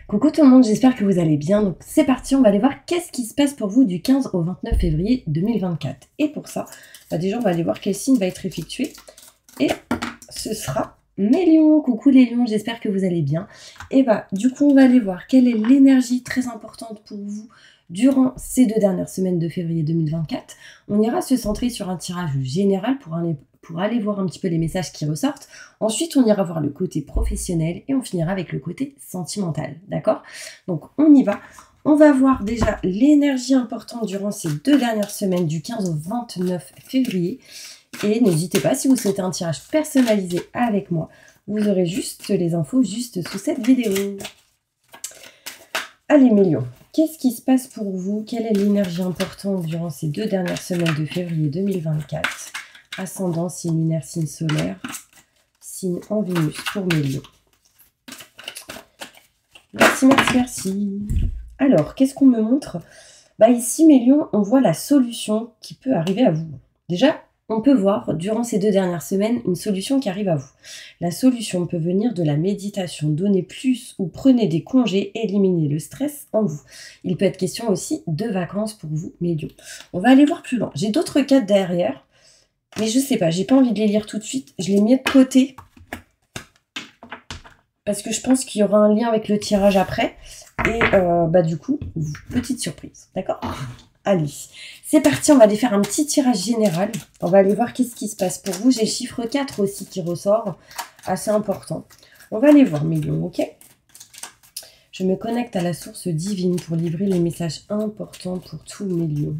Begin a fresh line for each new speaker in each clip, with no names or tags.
Coucou tout le monde, j'espère que vous allez bien. Donc c'est parti, on va aller voir qu'est-ce qui se passe pour vous du 15 au 29 février 2024. Et pour ça, déjà on va aller voir quel signe va être effectué. Et ce sera mes lions. Coucou les lions, j'espère que vous allez bien. Et du coup on va aller voir quelle est l'énergie très importante pour vous durant ces 2 dernières semaines de février 2024. On ira se centrer sur un tirage général pour aller voir un petit peu les messages qui ressortent. Ensuite, on ira voir le côté professionnel et on finira avec le côté sentimental, d'accord? Donc, on y va. On va voir déjà l'énergie importante durant ces 2 dernières semaines du 15 au 29 février. Et n'hésitez pas, si vous souhaitez un tirage personnalisé avec moi, vous aurez juste les infos juste sous cette vidéo. Allez, mes lions, qu'est-ce qui se passe pour vous? Quelle est l'énergie importante durant ces 2 dernières semaines de février 2024? Ascendant, signe lunaire, signe solaire, signe en Vénus pour mes lions. Merci, merci, merci. Alors, qu'est-ce qu'on me montre? Ici, mes lions, on voit la solution qui peut arriver à vous. Déjà, on peut voir, durant ces 2 dernières semaines, une solution qui arrive à vous. La solution peut venir de la méditation. Donnez plus ou prenez des congés, éliminez le stress en vous. Il peut être question aussi de vacances pour vous, mes lions. On va aller voir plus loin. J'ai d'autres cartes derrière. Mais je sais pas, j'ai pas envie de les lire tout de suite. Je les mets de côté. Parce que je pense qu'il y aura un lien avec le tirage après. Et du coup, petite surprise. D'accord? Allez, c'est parti, on va aller faire un petit tirage général. On va aller voir qu'est-ce qui se passe pour vous. J'ai le chiffre 4 aussi qui ressort. Assez important. On va aller voir mes lions, ok? Je me connecte à la source divine pour livrer les messages importants pour tous mes lions.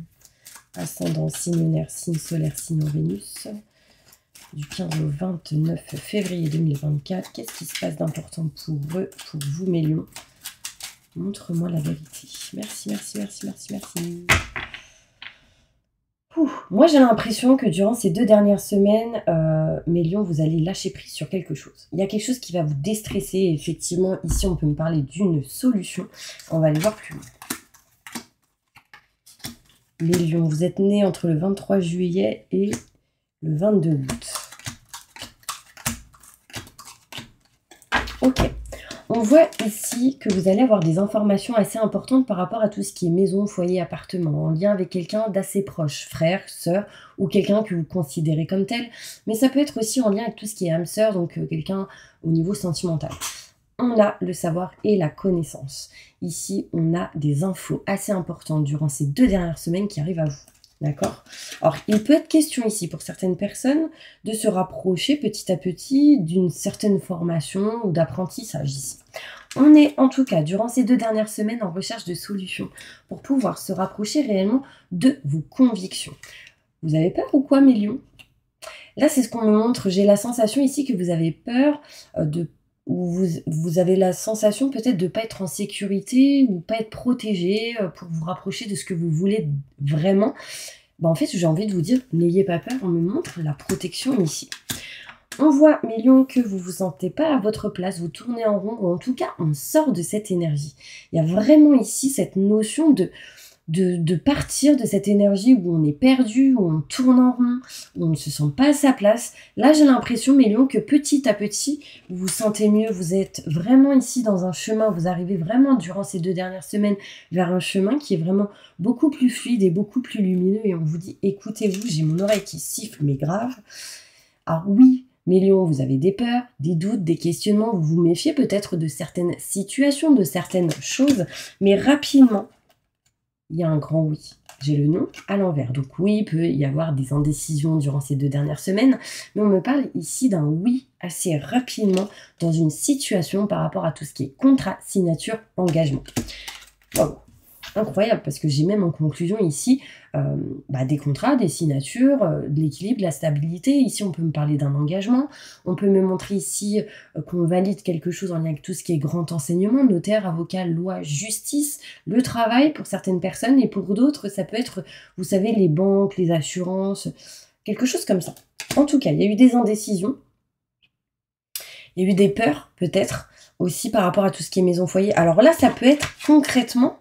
Ascendant, signe lunaire, signe solaire, signe en Vénus. Du 15 au 29 février 2024. Qu'est-ce qui se passe d'important pour eux, pour vous, mes lions? Montre-moi la vérité. Merci, merci, merci, merci, merci. Moi, j'ai l'impression que durant ces 2 dernières semaines, mes lions, vous allez lâcher prise sur quelque chose. Il y a quelque chose qui va vous déstresser. Effectivement, ici, on peut me parler d'une solution. On va aller voir plus loin. Les lions, vous êtes nés entre le 23 juillet et le 22 août. Ok. On voit ici que vous allez avoir des informations assez importantes par rapport à tout ce qui est maison, foyer, appartement, en lien avec quelqu'un d'assez proche, frère, sœur, ou quelqu'un que vous considérez comme tel. Mais ça peut être aussi en lien avec tout ce qui est âme sœur, donc quelqu'un au niveau sentimental. On a le savoir et la connaissance. Ici, on a des infos assez importantes durant ces 2 dernières semaines qui arrivent à vous. D'accord? Alors, il peut être question ici pour certaines personnes de se rapprocher petit à petit d'une certaine formation ou d'apprentissage ici. On est en tout cas, durant ces 2 dernières semaines, en recherche de solutions pour pouvoir se rapprocher réellement de vos convictions. Vous avez peur ou quoi, mes lions? Là, c'est ce qu'on me montre. J'ai la sensation ici que vous avez peur ou vous avez la sensation peut-être de ne pas être en sécurité ou pas être protégé pour vous rapprocher de ce que vous voulez vraiment. En fait, j'ai envie de vous dire, n'ayez pas peur, on me montre la protection ici. On voit, mes lions, que vous ne vous sentez pas à votre place, vous tournez en rond, ou en tout cas, on sort de cette énergie. Il y a vraiment ici cette notion de partir de cette énergie où on est perdu, où on tourne en rond, où on ne se sent pas à sa place. Là, j'ai l'impression, mes lions, que petit à petit, vous vous sentez mieux. Vous êtes vraiment ici dans un chemin. Vous arrivez vraiment, durant ces 2 dernières semaines, vers un chemin qui est vraiment beaucoup plus fluide et beaucoup plus lumineux. Et on vous dit, écoutez-vous, j'ai mon oreille qui siffle, mais grave. Alors oui, mes lions, vous avez des peurs, des doutes, des questionnements. Vous vous méfiez peut-être de certaines situations, de certaines choses. Mais rapidement, il y a un grand oui. J'ai le non à l'envers. Donc oui, il peut y avoir des indécisions durant ces 2 dernières semaines, mais on me parle ici d'un oui assez rapidement dans une situation par rapport à tout ce qui est contrat, signature, engagement. Wow. Incroyable, parce que j'ai même en conclusion ici des contrats, des signatures, de l'équilibre, de la stabilité. Ici, on peut me parler d'un engagement. On peut me montrer ici qu'on valide quelque chose en lien avec tout ce qui est grand enseignement, notaire, avocat, loi, justice, le travail pour certaines personnes. Et pour d'autres, ça peut être, vous savez, les banques, les assurances, quelque chose comme ça. En tout cas, il y a eu des indécisions. Il y a eu des peurs, peut-être, aussi par rapport à tout ce qui est maison-foyer. Alors là, ça peut être concrètement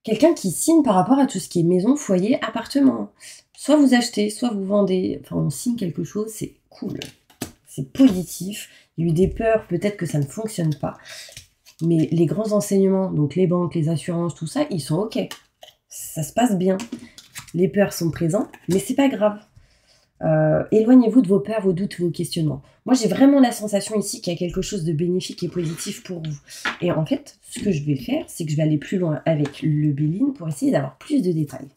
quelqu'un qui signe par rapport à tout ce qui est maison, foyer, appartement. Soit vous achetez, soit vous vendez. Enfin, on signe quelque chose, c'est cool. C'est positif. Il y a eu des peurs, peut-être que ça ne fonctionne pas. Mais les grands enseignements, donc les banques, les assurances, tout ça, ils sont OK. Ça se passe bien. Les peurs sont présentes, mais c'est pas grave. Éloignez-vous de vos peurs, vos doutes, vos questionnements. Moi, j'ai vraiment la sensation ici qu'il y a quelque chose de bénéfique et positif pour vous. Et en fait, ce que je vais faire, c'est que je vais aller plus loin avec le Béline pour essayer d'avoir plus de détails.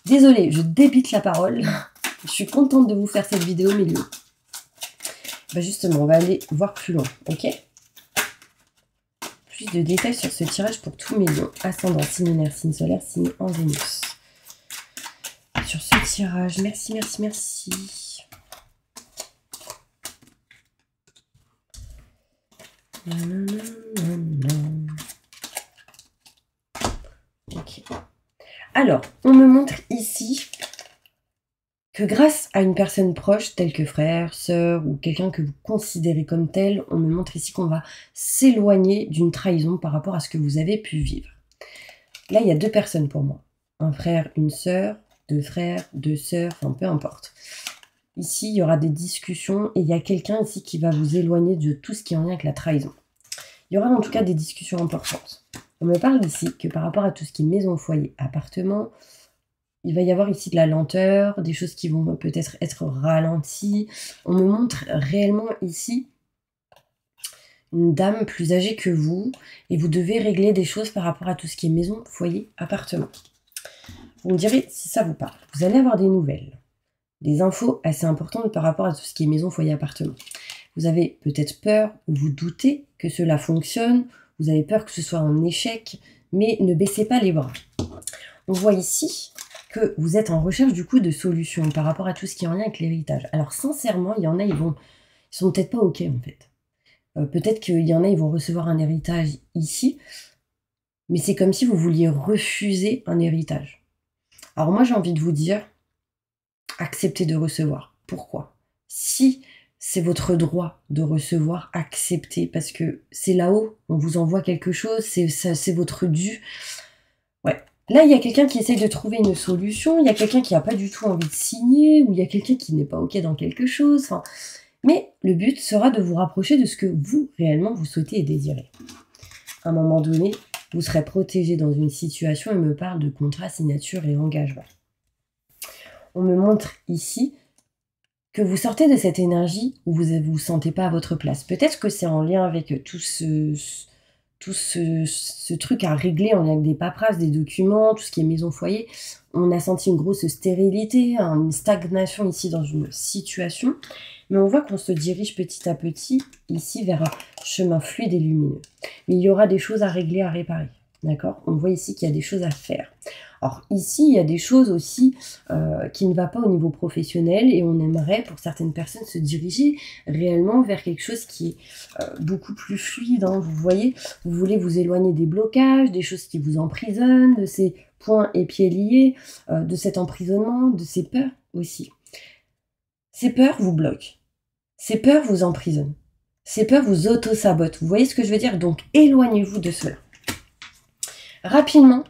Désolée, je débite la parole. Je suis contente de vous faire cette vidéo, mais justement, on va aller voir plus loin, ok? Plus de détails sur ce tirage pour tous mes lions. Ascendant, signe lunaire, signe solaire, signe en Vénus. Sur ce tirage, merci, merci, merci. Ok. Alors, on me montre ici que grâce à une personne proche, telle que frère, sœur ou quelqu'un que vous considérez comme tel, on me montre ici qu'on va s'éloigner d'une trahison par rapport à ce que vous avez pu vivre. Là, il y a deux personnes pour moi. Un frère, une sœur, deux frères, deux sœurs, enfin peu importe. Ici, il y aura des discussions et il y a quelqu'un ici qui va vous éloigner de tout ce qui est en lien avec la trahison. Il y aura en tout cas des discussions importantes. On me parle ici que par rapport à tout ce qui est maison, foyer, appartement, il va y avoir ici de la lenteur, des choses qui vont peut-être être ralenties. On me montre réellement ici une dame plus âgée que vous et vous devez régler des choses par rapport à tout ce qui est maison, foyer, appartement. Vous me direz si ça vous parle. Vous allez avoir des nouvelles, des infos assez importantes par rapport à tout ce qui est maison, foyer, appartement. Vous avez peut-être peur ou vous doutez que cela fonctionne, vous avez peur que ce soit un échec, mais ne baissez pas les bras. On voit ici que vous êtes en recherche du coup de solutions par rapport à tout ce qui est en lien avec l'héritage. Alors sincèrement, il y en a, ils sont peut-être pas OK en fait. Peut-être qu'il y en a, ils vont recevoir un héritage ici, mais c'est comme si vous vouliez refuser un héritage. Alors moi, j'ai envie de vous dire, acceptez de recevoir. Pourquoi? Si c'est votre droit de recevoir, acceptez, parce que c'est là-haut, on vous envoie quelque chose, c'est votre dû. Ouais. Là, il y a quelqu'un qui essaye de trouver une solution, il y a quelqu'un qui n'a pas du tout envie de signer, ou il y a quelqu'un qui n'est pas OK dans quelque chose. Enfin, mais le but sera de vous rapprocher de ce que vous, réellement, vous souhaitez et désirez. À un moment donné, vous serez protégé dans une situation, il me parle de contrat, signature et engagement. On me montre ici que vous sortez de cette énergie où vous ne vous sentez pas à votre place. Peut-être que c'est en lien avec tout ce truc à régler, en lien avec des paperasses, des documents, tout ce qui est maison-foyer. On a senti une grosse stérilité, une stagnation ici dans une situation. Mais on voit qu'on se dirige petit à petit ici vers un chemin fluide et lumineux. Mais il y aura des choses à régler, à réparer. D'accord? On voit ici qu'il y a des choses à faire. Alors ici, il y a des choses aussi qui ne vont pas au niveau professionnel et on aimerait pour certaines personnes se diriger réellement vers quelque chose qui est beaucoup plus fluide. Hein. Vous voyez, vous voulez vous éloigner des blocages, des choses qui vous emprisonnent, de ces poings et pieds liés, de cet emprisonnement, de ces peurs aussi. Ces peurs vous bloquent. Ces peurs vous emprisonnent. Ces peurs vous auto-sabotent. Vous voyez ce que je veux dire? Donc éloignez-vous de cela. Rapidement,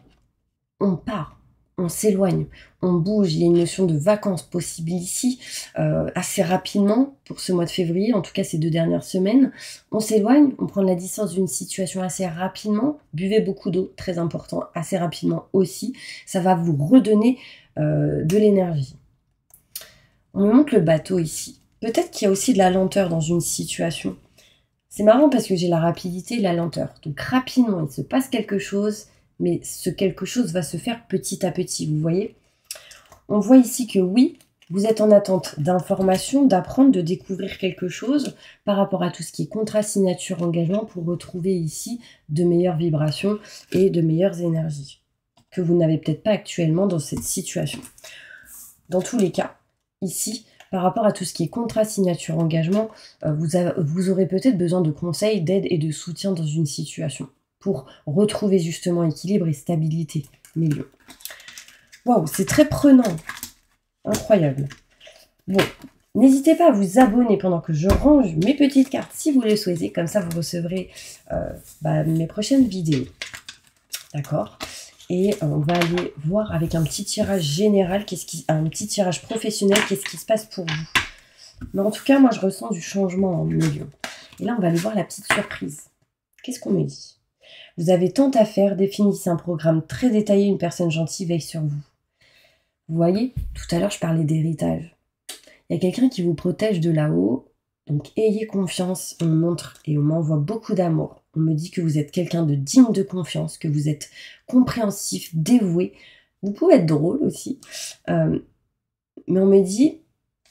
on part, on s'éloigne, on bouge. Il y a une notion de vacances possible ici, assez rapidement pour ce mois de février, en tout cas ces 2 dernières semaines. On s'éloigne, on prend la distance d'une situation assez rapidement. Buvez beaucoup d'eau, très important, assez rapidement aussi. Ça va vous redonner de l'énergie. On me montre le bateau ici. Peut-être qu'il y a aussi de la lenteur dans une situation. C'est marrant parce que j'ai la rapidité et la lenteur. Donc rapidement, il se passe quelque chose, mais ce quelque chose va se faire petit à petit, vous voyez? On voit ici que oui, vous êtes en attente d'informations, d'apprendre, de découvrir quelque chose par rapport à tout ce qui est contrat, signature, engagement pour retrouver ici de meilleures vibrations et de meilleures énergies que vous n'avez peut-être pas actuellement dans cette situation. Dans tous les cas, ici, par rapport à tout ce qui est contrat, signature, engagement, vous aurez peut-être besoin de conseils, d'aide et de soutien dans une situation pour retrouver justement équilibre et stabilité, mes lions. Waouh, c'est très prenant. Incroyable. Bon, n'hésitez pas à vous abonner pendant que je range mes petites cartes si vous le souhaitez. Comme ça, vous recevrez mes prochaines vidéos. D'accord? Et on va aller voir avec un petit tirage général, un petit tirage professionnel, qu'est-ce qui se passe pour vous. Mais en tout cas, moi, je ressens du changement en milieu. Et là, on va aller voir la petite surprise. Qu'est-ce qu'on me dit? Vous avez tant à faire, définissez un programme très détaillé, une personne gentille veille sur vous. Vous voyez, tout à l'heure, je parlais d'héritage. Il y a quelqu'un qui vous protège de là-haut, donc ayez confiance, on me montre et on m'envoie beaucoup d'amour. On me dit que vous êtes quelqu'un de digne de confiance, que vous êtes compréhensif, dévoué. Vous pouvez être drôle aussi, mais on me dit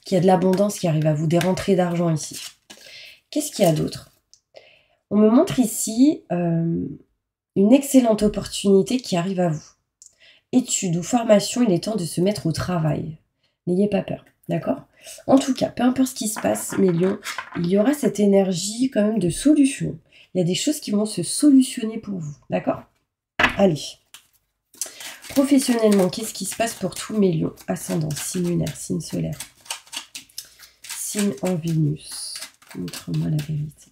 qu'il y a de l'abondance qui arrive à vous, des rentrées d'argent ici. Qu'est-ce qu'il y a d'autre? On me montre ici une excellente opportunité qui arrive à vous. Études ou formation, il est temps de se mettre au travail. N'ayez pas peur, d'accord? En tout cas, peu importe ce qui se passe, mes lions, il y aura cette énergie quand même de solution. Il y a des choses qui vont se solutionner pour vous, d'accord? Allez. Professionnellement, qu'est-ce qui se passe pour tous mes lions? Ascendant, signe lunaire, signe solaire, signe en Vénus. Montre-moi la vérité.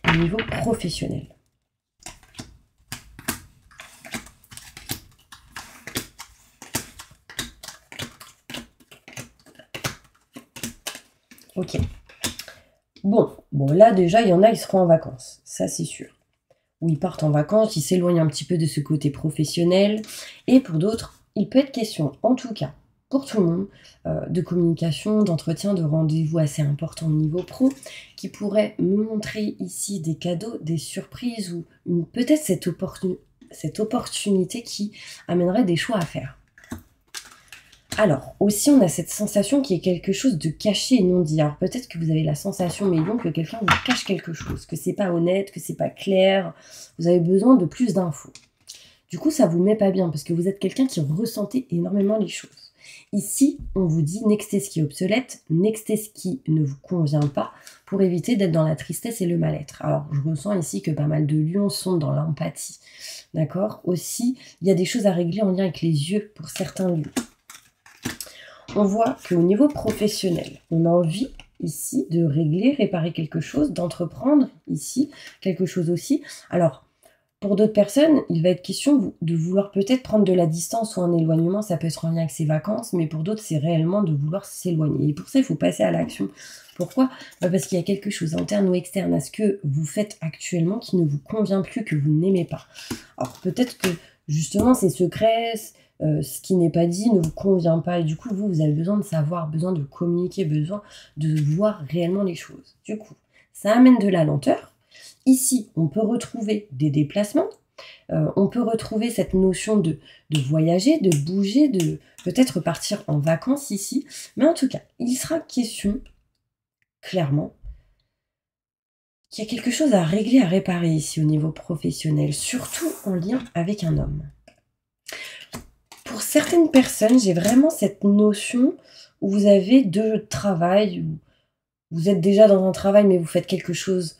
Au niveau professionnel. Ok. Bon, là déjà, il y en a, ils seront en vacances. Ça, c'est sûr. Ou ils partent en vacances, ils s'éloignent un petit peu de ce côté professionnel. Et pour d'autres, il peut être question, en tout cas, pour tout le monde, de communication, d'entretien, de rendez-vous assez importants au niveau pro, qui pourraient me montrer ici des cadeaux, des surprises, ou peut-être cette opportunité qui amènerait des choix à faire. Alors, aussi, on a cette sensation qui est quelque chose de caché et non dit. Alors, peut-être que vous avez la sensation, mais donc, que quelqu'un vous cache quelque chose, que c'est pas honnête, que c'est pas clair. Vous avez besoin de plus d'infos. Du coup, ça vous met pas bien, parce que vous êtes quelqu'un qui ressentait énormément les choses. Ici, on vous dit nextez ce qui est obsolète, nextez ce qui ne vous convient pas, pour éviter d'être dans la tristesse et le mal-être. Alors, je ressens ici que pas mal de lions sont dans l'empathie. D'accord? Aussi, il y a des choses à régler en lien avec les yeux pour certains lions. On voit qu'au niveau professionnel, on a envie ici de régler, réparer quelque chose, d'entreprendre ici quelque chose aussi. Alors, pour d'autres personnes, il va être question de vouloir peut-être prendre de la distance ou un éloignement, ça peut être en lien avec ses vacances, mais pour d'autres, c'est réellement de vouloir s'éloigner. Et pour ça, il faut passer à l'action. Pourquoi? Parce qu'il y a quelque chose interne ou externe à ce que vous faites actuellement qui ne vous convient plus, que vous n'aimez pas. Alors, peut-être que justement, ces secrets, ce qui n'est pas dit ne vous convient pas. Et du coup, vous avez besoin de savoir, besoin de communiquer, besoin de voir réellement les choses. Du coup, ça amène de la lenteur. Ici, on peut retrouver des déplacements. On peut retrouver cette notion de voyager, de bouger, de peut-être partir en vacances ici. Mais en tout cas, il sera question, clairement, qu'il y a quelque chose à régler, à réparer ici au niveau professionnel, surtout en lien avec un homme. Pour certaines personnes, j'ai vraiment cette notion où vous avez deux travails, où vous êtes déjà dans un travail, mais vous faites quelque chose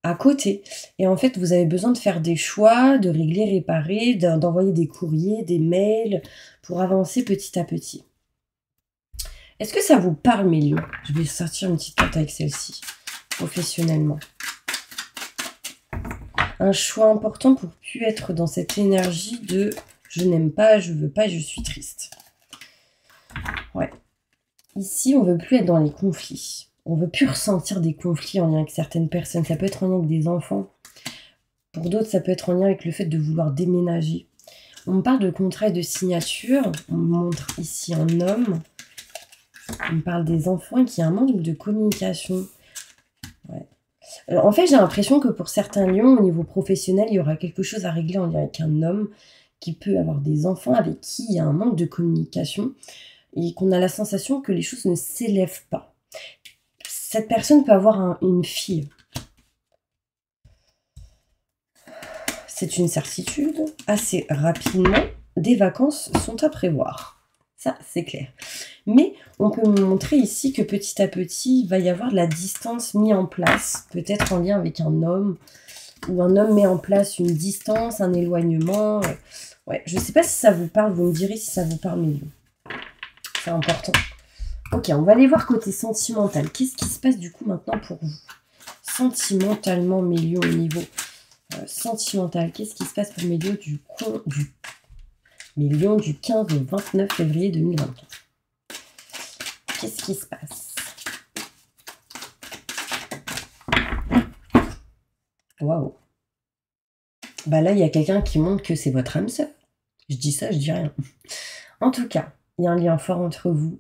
à côté. Et en fait, vous avez besoin de faire des choix, de régler, réparer, d'envoyer des courriers, des mails, pour avancer petit à petit. Est-ce que ça vous parle, mes lions? Je vais sortir une petite carte avec celle-ci, professionnellement. Un choix important pour plus être dans cette énergie de je n'aime pas, je veux pas, je suis triste. Ouais. Ici, on veut plus être dans les conflits. On veut plus ressentir des conflits en lien avec certaines personnes. Ça peut être en lien avec des enfants. Pour d'autres, ça peut être en lien avec le fait de vouloir déménager. On me parle de contrat et de signature. On me montre ici un homme. On me parle des enfants et qu'il y a un manque de communication. Ouais. Alors, en fait, j'ai l'impression que pour certains lions, au niveau professionnel, il y aura quelque chose à régler en lien avec un homme qui peut avoir des enfants avec qui il y a un manque de communication et qu'on a la sensation que les choses ne s'élèvent pas. Cette personne peut avoir une fille. C'est une certitude. Assez rapidement, des vacances sont à prévoir. Ça, c'est clair. Mais on peut me montrer ici que petit à petit, il va y avoir de la distance mise en place, peut-être en lien avec un homme, ou un homme met en place une distance, un éloignement. Ouais, je ne sais pas si ça vous parle, vous me direz si ça vous parle, mais c'est important. Ok, on va aller voir côté sentimental. Qu'est-ce qui se passe du coup maintenant pour vous? Sentimentalement, mes lions, au niveau sentimental, qu'est-ce qui se passe pour mes lions du 15 au 29 février 2024? Qu'est-ce qui se passe? Waouh. Bah là, il y a quelqu'un qui montre que c'est votre âme sœur. Je dis ça, je dis rien. En tout cas, il y a un lien fort entre vous.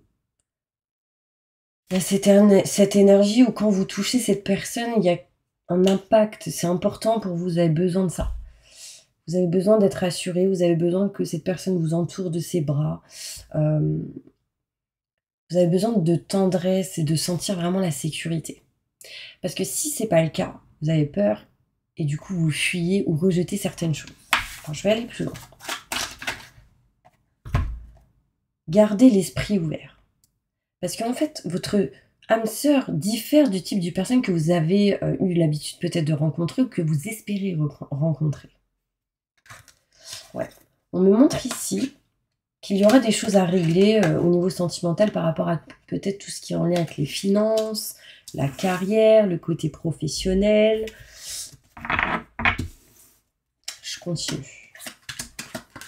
Il y a cette énergie où quand vous touchez cette personne, il y a un impact. C'est important pour vous, vous avez besoin de ça. Vous avez besoin d'être assuré, vous avez besoin que cette personne vous entoure de ses bras. Vous avez besoin de tendresse et de sentir vraiment la sécurité. Parce que si c'est pas le cas, vous avez peur et du coup vous fuyez ou rejetez certaines choses. Enfin, je vais aller plus loin. Gardez l'esprit ouvert. Parce qu'en fait, votre âme sœur diffère du type de personne que vous avez eu l'habitude peut-être de rencontrer ou que vous espérez rencontrer. Ouais. On me montre ici qu'il y aura des choses à régler au niveau sentimental par rapport à peut-être tout ce qui est en lien avec les finances, la carrière, le côté professionnel. Je continue.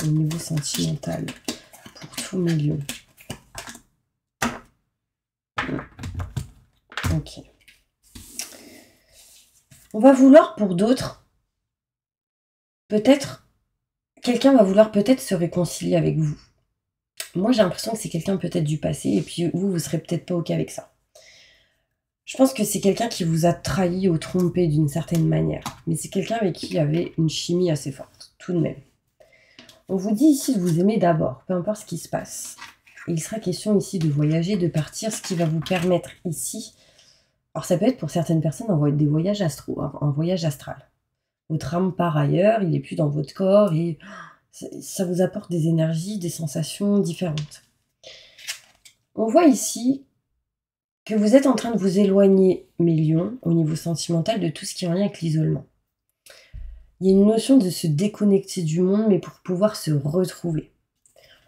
Au niveau sentimental, pour tous mes lieux. Ok. On va vouloir pour d'autres, peut-être, quelqu'un va vouloir peut-être se réconcilier avec vous. Moi, j'ai l'impression que c'est quelqu'un peut-être du passé, et puis vous serez peut-être pas OK avec ça. Je pense que c'est quelqu'un qui vous a trahi ou trompé d'une certaine manière, mais c'est quelqu'un avec qui il y avait une chimie assez forte, tout de même. On vous dit ici de vous aimer d'abord, peu importe ce qui se passe. Et il sera question ici de voyager, de partir, ce qui va vous permettre ici. Alors ça peut être pour certaines personnes des voyages astraux, un voyage astral. Votre âme part ailleurs, il n'est plus dans votre corps et ça vous apporte des énergies, des sensations différentes. On voit ici que vous êtes en train de vous éloigner, mes lions, au niveau sentimental, de tout ce qui est en lien avec l'isolement. Il y a une notion de se déconnecter du monde, mais pour pouvoir se retrouver.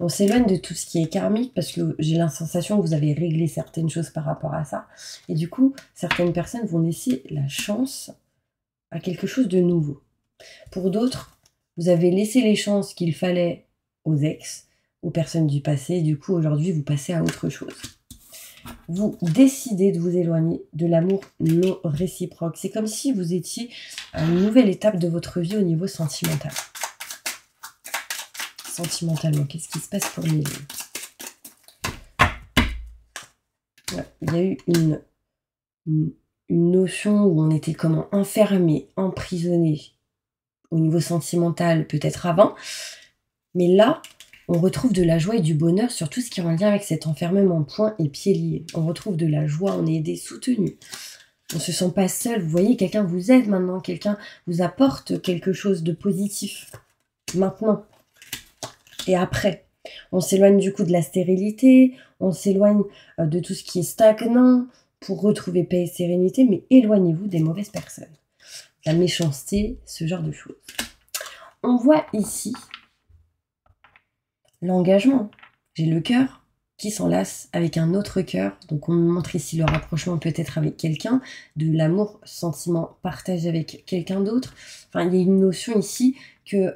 On s'éloigne de tout ce qui est karmique, parce que j'ai la sensation que vous avez réglé certaines choses par rapport à ça. Et du coup, certaines personnes vont laisser la chance à quelque chose de nouveau. Pour d'autres, vous avez laissé les chances qu'il fallait aux ex, aux personnes du passé, et du coup, aujourd'hui, vous passez à autre chose. Vous décidez de vous éloigner de l'amour non réciproque. C'est comme si vous étiez à une nouvelle étape de votre vie au niveau sentimental. Sentimentalement, qu'est-ce qui se passe pour mes lieux? Ouais, il y a eu une notion où on était comment enfermé, emprisonné au niveau sentimental, peut-être avant. Mais là, on retrouve de la joie et du bonheur sur tout ce qui est en lien avec cet enfermement, poings et pieds liés. On retrouve de la joie, on est aidé, soutenu. On ne se sent pas seul. Vous voyez, quelqu'un vous aide maintenant, quelqu'un vous apporte quelque chose de positif. Maintenant. Et après, on s'éloigne du coup de la stérilité, on s'éloigne de tout ce qui est stagnant pour retrouver paix et sérénité, mais éloignez-vous des mauvaises personnes. La méchanceté, ce genre de choses. On voit ici l'engagement. J'ai le cœur qui s'enlace avec un autre cœur. Donc on me montre ici le rapprochement peut-être avec quelqu'un, de l'amour, sentiment partagé avec quelqu'un d'autre. Enfin, il y a une notion ici que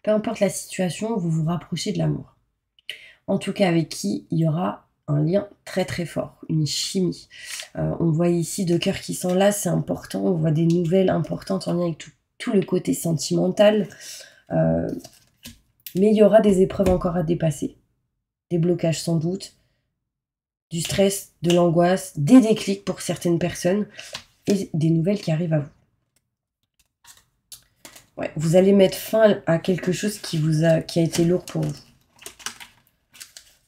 peu importe la situation, vous vous rapprochez de l'amour. En tout cas, avec qui il y aura un lien très très fort, une chimie. On voit ici deux cœurs qui s'enlacent, c'est important. On voit des nouvelles importantes en lien avec tout le côté sentimental. Mais il y aura des épreuves encore à dépasser. Des blocages sans doute, du stress, de l'angoisse, des déclics pour certaines personnes et des nouvelles qui arrivent à vous. Ouais, vous allez mettre fin à quelque chose qui a été lourd pour vous.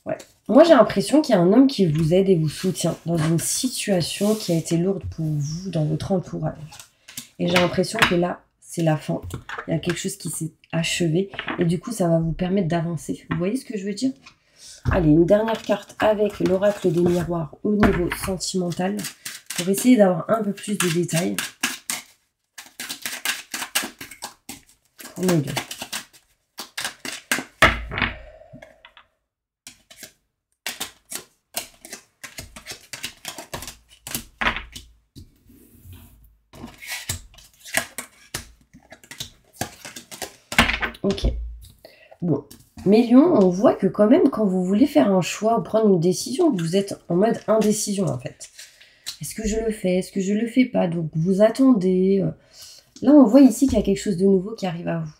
Ouais. Moi, j'ai l'impression qu'il y a un homme qui vous aide et vous soutient dans une situation qui a été lourde pour vous, dans votre entourage. Et j'ai l'impression que là, c'est la fin. Il y a quelque chose qui s'est achevé et du coup, ça va vous permettre d'avancer. Vous voyez ce que je veux dire? Allez, une dernière carte avec l'oracle des miroirs au niveau sentimental pour essayer d'avoir un peu plus de détails. Pour mes deux. Ok. Bon. Mais Lion, on voit que quand même, quand vous voulez faire un choix ou prendre une décision, vous êtes en mode indécision en fait. Est-ce que je le fais? Est-ce que je le fais pas? Donc vous attendez. Là, on voit ici qu'il y a quelque chose de nouveau qui arrive à vous.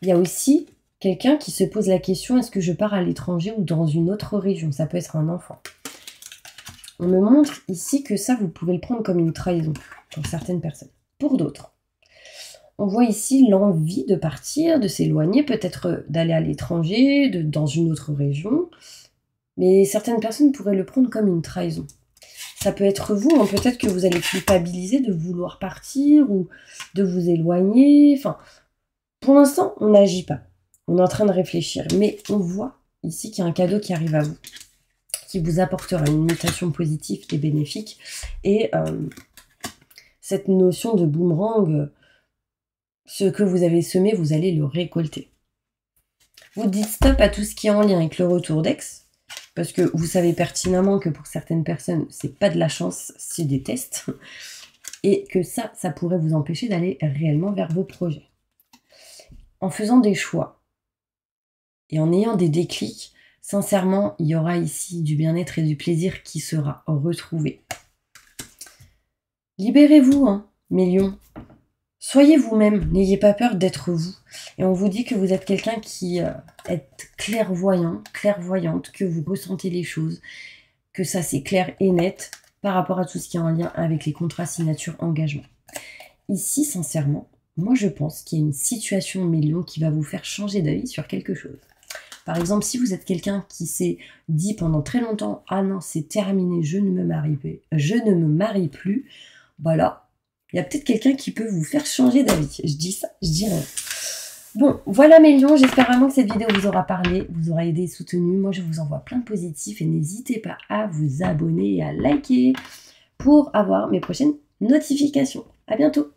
Il y a aussi quelqu'un qui se pose la question, est-ce que je pars à l'étranger ou dans une autre région? Ça peut être un enfant. On me montre ici que ça, vous pouvez le prendre comme une trahison pour certaines personnes. Pour d'autres, on voit ici l'envie de partir, de s'éloigner, peut-être d'aller à l'étranger, dans une autre région. Mais certaines personnes pourraient le prendre comme une trahison. Ça peut être vous, hein, peut-être que vous allez culpabiliser de vouloir partir ou de vous éloigner. Enfin, pour l'instant, on n'agit pas. On est en train de réfléchir. Mais on voit ici qu'il y a un cadeau qui arrive à vous, qui vous apportera une mutation positive et bénéfique. Et cette notion de boomerang, ce que vous avez semé, vous allez le récolter. Vous dites stop à tout ce qui est en lien avec le retour d'ex, parce que vous savez pertinemment que pour certaines personnes, c'est pas de la chance, c'est des tests, et que ça pourrait vous empêcher d'aller réellement vers vos projets. En faisant des choix et en ayant des déclics, sincèrement, il y aura ici du bien-être et du plaisir qui sera retrouvé. Libérez-vous, hein, mes lions. Soyez vous-même, n'ayez pas peur d'être vous. Et on vous dit que vous êtes quelqu'un qui est clairvoyant, clairvoyante, que vous ressentez les choses, que ça c'est clair et net par rapport à tout ce qui est en lien avec les contrats, signatures, engagements. Ici, sincèrement, moi je pense qu'il y a une situation, mes lions, qui va vous faire changer d'avis sur quelque chose. Par exemple, si vous êtes quelqu'un qui s'est dit pendant très longtemps « Ah non, c'est terminé, je ne me marie plus », voilà, il y a peut-être quelqu'un qui peut vous faire changer d'avis. Je dis ça, je dis rien. Bon, voilà mes lions, j'espère vraiment que cette vidéo vous aura parlé, vous aura aidé et soutenu. Moi, je vous envoie plein de positifs et n'hésitez pas à vous abonner et à liker pour avoir mes prochaines notifications. À bientôt.